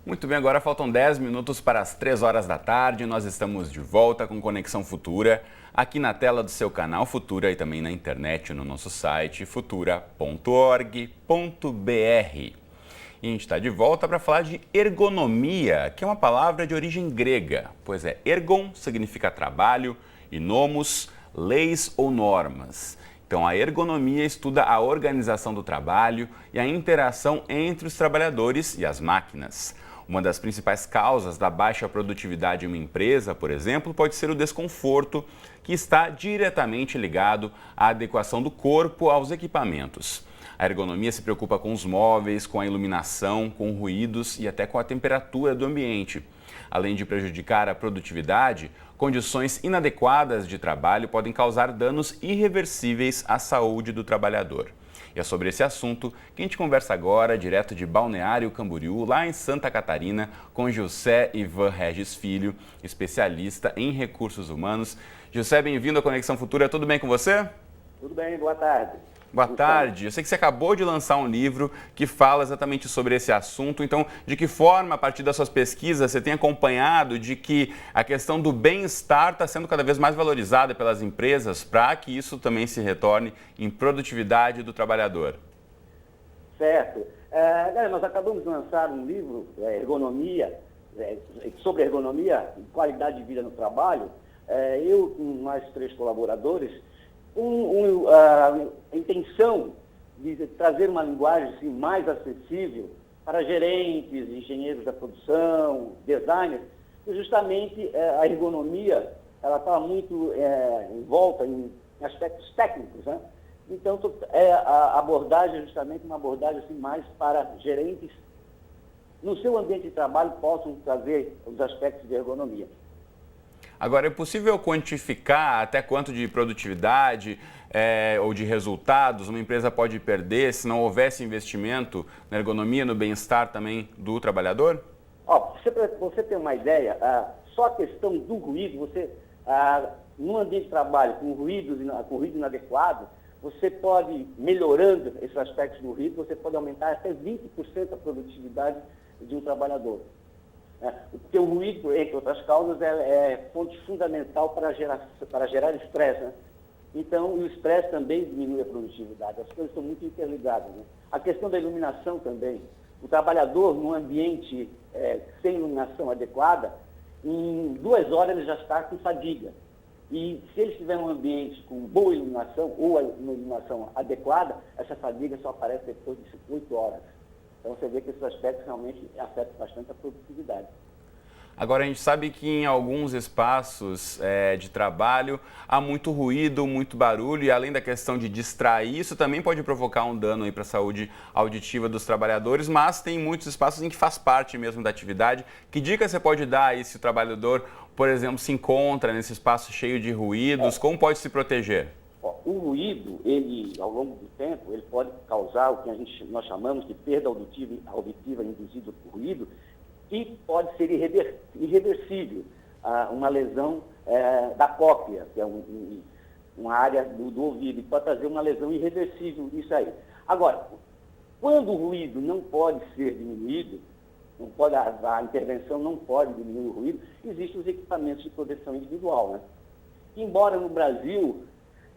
Muito bem, agora faltam 10 minutos para as 3 horas da tarde. Nós estamos de volta com Conexão Futura, aqui na tela do seu canal Futura e também na internet no nosso site futura.org.br. E a gente está de volta para falar de ergonomia, que é uma palavra de origem grega. Pois é, ergon significa trabalho e nomos, leis ou normas. Então, a ergonomia estuda a organização do trabalho e a interação entre os trabalhadores e as máquinas. Uma das principais causas da baixa produtividade em uma empresa, por exemplo, pode ser o desconforto, que está diretamente ligado à adequação do corpo aos equipamentos. A ergonomia se preocupa com os móveis, com a iluminação, com ruídos e até com a temperatura do ambiente. Além de prejudicar a produtividade, condições inadequadas de trabalho podem causar danos irreversíveis à saúde do trabalhador. E é sobre esse assunto que a gente conversa agora, direto de Balneário Camboriú, lá em Santa Catarina, com José Ivan Regis Filho, especialista em recursos humanos. José, bem-vindo à Conexão Futura. Tudo bem com você? Tudo bem, boa tarde. Boa tarde. Eu sei que você acabou de lançar um livro que fala exatamente sobre esse assunto. Então, de que forma, a partir das suas pesquisas, você tem acompanhado de que a questão do bem-estar está sendo cada vez mais valorizada pelas empresas para que isso também se retorne em produtividade do trabalhador? Certo. Nós acabamos de lançar um livro, sobre ergonomia e qualidade de vida no trabalho. Eu, com mais 3 colaboradores, a intenção de trazer uma linguagem assim, mais acessível para gerentes, engenheiros da produção, designers, e justamente a ergonomia ela está muito envolta em aspectos técnicos, né? Então, a abordagem é justamente uma abordagem assim, mais para gerentes, no seu ambiente de trabalho, possam trazer os aspectos de ergonomia. Agora, é possível quantificar até quanto de produtividade ou de resultados uma empresa pode perder se não houvesse investimento na ergonomia, no bem-estar também do trabalhador? Você tem uma ideia, só a questão do ruído, no ambiente de trabalho, com ruído inadequado, você pode, melhorando esses aspectos do ruído, você pode aumentar até 20% a produtividade de um trabalhador. Porque o ruído, entre outras causas, é fonte fundamental para gerar estresse, né? Então, o estresse também diminui a produtividade. As coisas estão muito interligadas, né? A questão da iluminação também. O trabalhador, num ambiente sem iluminação adequada, em 2 horas ele já está com fadiga. E se ele estiver num ambiente com boa iluminação ou uma iluminação adequada, essa fadiga só aparece depois de 8 horas. Então, você vê que esses aspectos realmente afetam bastante a produtividade. Agora, a gente sabe que em alguns espaços de trabalho há muito ruído, muito barulho e além da questão de distrair, isso também pode provocar um dano para a saúde auditiva dos trabalhadores, mas tem muitos espaços em que faz parte mesmo da atividade. Que dica você pode dar aí se o trabalhador, por exemplo, se encontra nesse espaço cheio de ruídos, como pode se proteger? O ruído, ele, ao longo do tempo, ele pode causar o que nós chamamos de perda auditiva induzida por ruído, que pode ser irreversível, uma lesão da cóclea, que é uma área do ouvido, e pode trazer uma lesão irreversível nisso aí. Agora, quando o ruído não pode ser diminuído, a intervenção não pode diminuir o ruído, existem os equipamentos de proteção individual, né? Embora no Brasil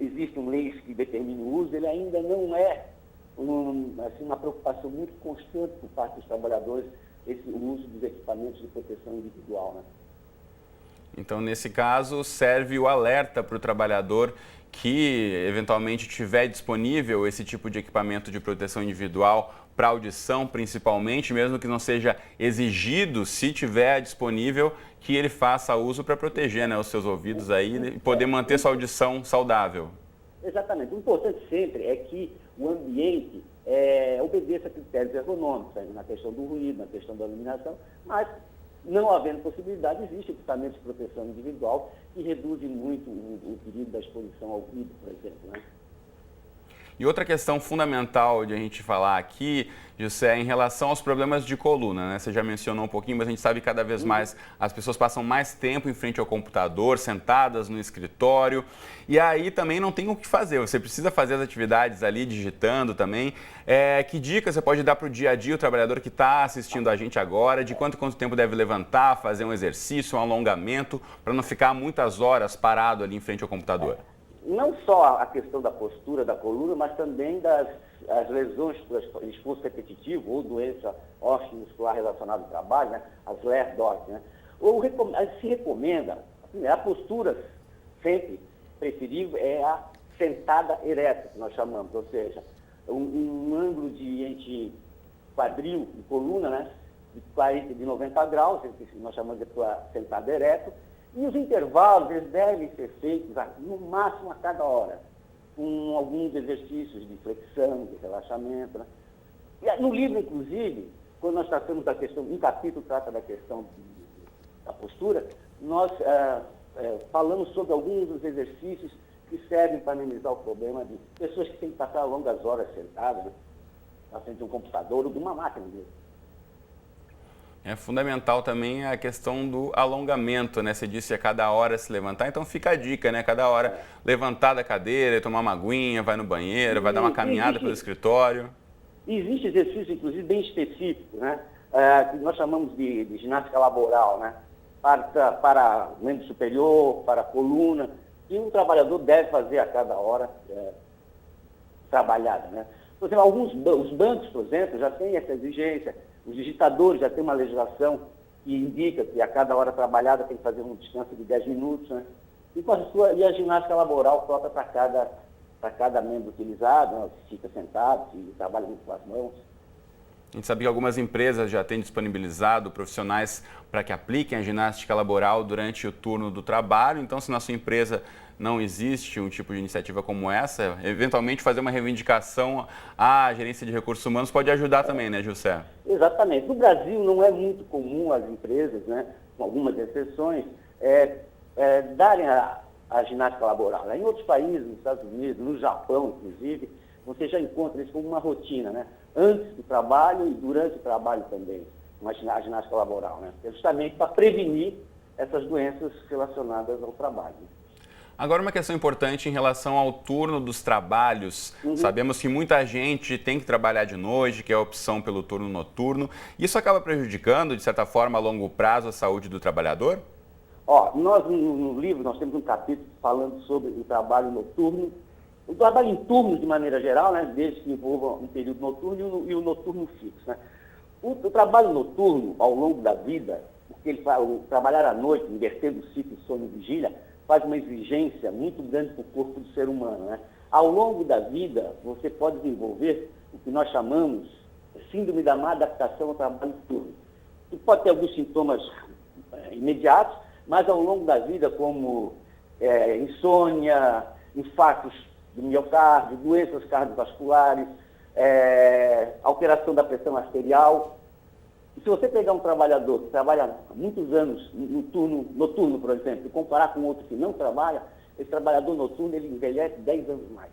existam leis que determinam o uso, ele ainda não é uma preocupação muito constante por parte dos trabalhadores, o uso dos equipamentos de proteção individual, né? Então, nesse caso, serve o alerta para o trabalhador que eventualmente tiver disponível esse tipo de equipamento de proteção individual para audição, principalmente, mesmo que não seja exigido, se tiver disponível, que ele faça uso para proteger, né, os seus ouvidos aí e poder manter sua audição saudável. Exatamente. O importante sempre é que o ambiente obedeça a critérios ergonômicos, na questão do ruído, na questão da iluminação, mas não havendo possibilidade, existe equipamento de proteção individual que reduzem muito o perigo da exposição ao ruído, por exemplo, né? E outra questão fundamental de a gente falar aqui, José, em relação aos problemas de coluna, né? Você já mencionou um pouquinho, mas a gente sabe que cada vez mais as pessoas passam mais tempo em frente ao computador, sentadas no escritório, e aí também não tem o que fazer, você precisa fazer as atividades ali, digitando também. Que dica você pode dar para o dia a dia, o trabalhador que está assistindo a gente agora, de quanto tempo deve levantar, fazer um exercício, um alongamento, para não ficar muitas horas parado ali em frente ao computador? Não só a questão da postura da coluna, mas também as lesões por esforço repetitivo ou doença osteomuscular relacionada ao trabalho, né? As LER-DOC, né? Se recomenda, a postura sempre preferível é a sentada ereta, que nós chamamos, ou seja, um ângulo entre quadril e coluna, né? De 90 graus, que nós chamamos de sentada ereta. E os intervalos, eles devem ser feitos no máximo a cada hora, com alguns exercícios de flexão, de relaxamento, né? E no livro, inclusive, quando nós tratamos da questão, um capítulo trata da questão da postura, nós falamos sobre alguns dos exercícios que servem para amenizar o problema de pessoas que têm que passar longas horas sentadas, né, na frente de um computador ou de uma máquina mesmo. É fundamental também a questão do alongamento, né? Você disse a cada hora se levantar, então fica a dica, né? Cada hora levantar da cadeira, tomar uma aguinha, vai no banheiro, vai dar uma caminhada pelo escritório. Existe exercício, inclusive, bem específico, né? Que nós chamamos de ginástica laboral, né? Para membro superior, para a coluna, que um trabalhador deve fazer a cada hora trabalhada, né? Por exemplo, os bancos, por exemplo, já têm essa exigência. Os digitadores já têm uma legislação que indica que a cada hora trabalhada tem que fazer um descanso de 10 minutos, né? E a ginástica laboral própria para cada membro utilizado, né? Se fica sentado, se trabalha muito com as mãos. A gente sabe que algumas empresas já têm disponibilizado profissionais para que apliquem a ginástica laboral durante o turno do trabalho. Então, se na sua empresa não existe um tipo de iniciativa como essa, eventualmente fazer uma reivindicação à gerência de recursos humanos pode ajudar também, né, José? Exatamente. No Brasil não é muito comum as empresas, né, com algumas exceções, darem a ginástica laboral. Em outros países, nos Estados Unidos, no Japão, inclusive, você já encontra isso como uma rotina, né? Antes do trabalho e durante o trabalho também, a ginástica laboral, né? Justamente para prevenir essas doenças relacionadas ao trabalho. Agora, uma questão importante em relação ao turno dos trabalhos. Sabemos que muita gente tem que trabalhar de noite, que é a opção pelo turno noturno. Isso acaba prejudicando, de certa forma, a longo prazo, a saúde do trabalhador? Nós, no livro, nós temos um capítulo falando sobre o trabalho noturno. O trabalho em turnos, de maneira geral, né, desde que envolva um período noturno e o noturno fixo, né? O trabalho noturno, ao longo da vida, porque trabalhar à noite, invertendo o ciclo sono e vigília, faz uma exigência muito grande para o corpo do ser humano, né? Ao longo da vida, você pode desenvolver o que nós chamamos de síndrome da má adaptação ao trabalho noturno. E pode ter alguns sintomas imediatos, mas ao longo da vida, como insônia, infartos do miocárdio, doenças cardiovasculares, alteração da pressão arterial. E se você pegar um trabalhador que trabalha há muitos anos noturno, por exemplo, e comparar com outro que não trabalha, esse trabalhador noturno ele envelhece 10 anos mais.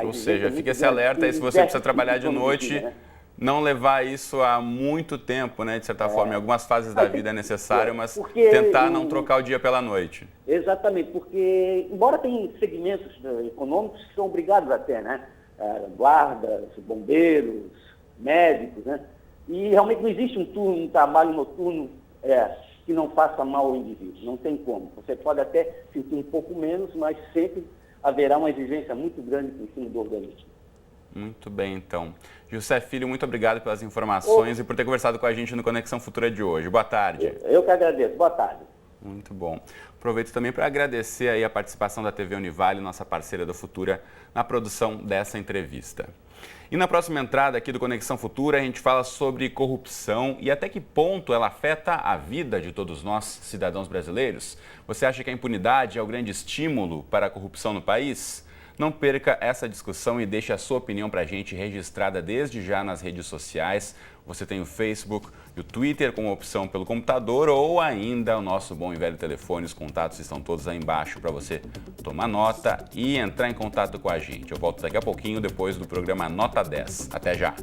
Ou seja, fica esse alerta aí, se você precisa trabalhar de noite, né? Não levar isso há muito tempo, né? De certa forma, em algumas fases da vida é necessário, mas tentar não trocar o dia pela noite. Exatamente, porque, embora tenha segmentos econômicos que são obrigados até, né? Guardas, bombeiros, médicos, né? E realmente não existe um trabalho noturno que não faça mal ao indivíduo, não tem como. Você pode até sentir um pouco menos, mas sempre haverá uma exigência muito grande em cima do organismo. Muito bem, então. José Filho, muito obrigado pelas informações e por ter conversado com a gente no Conexão Futura de hoje. Boa tarde. Eu que agradeço. Boa tarde. Muito bom. Aproveito também para agradecer aí a participação da TV Univale, nossa parceira da Futura, na produção dessa entrevista. E na próxima entrada aqui do Conexão Futura, a gente fala sobre corrupção e até que ponto ela afeta a vida de todos nós, cidadãos brasileiros. Você acha que a impunidade é o grande estímulo para a corrupção no país? Não perca essa discussão e deixe a sua opinião para a gente registrada desde já nas redes sociais. Você tem o Facebook e o Twitter como opção pelo computador ou ainda o nosso bom e velho telefone. Os contatos estão todos aí embaixo para você tomar nota e entrar em contato com a gente. Eu volto daqui a pouquinho depois do programa Nota 10. Até já!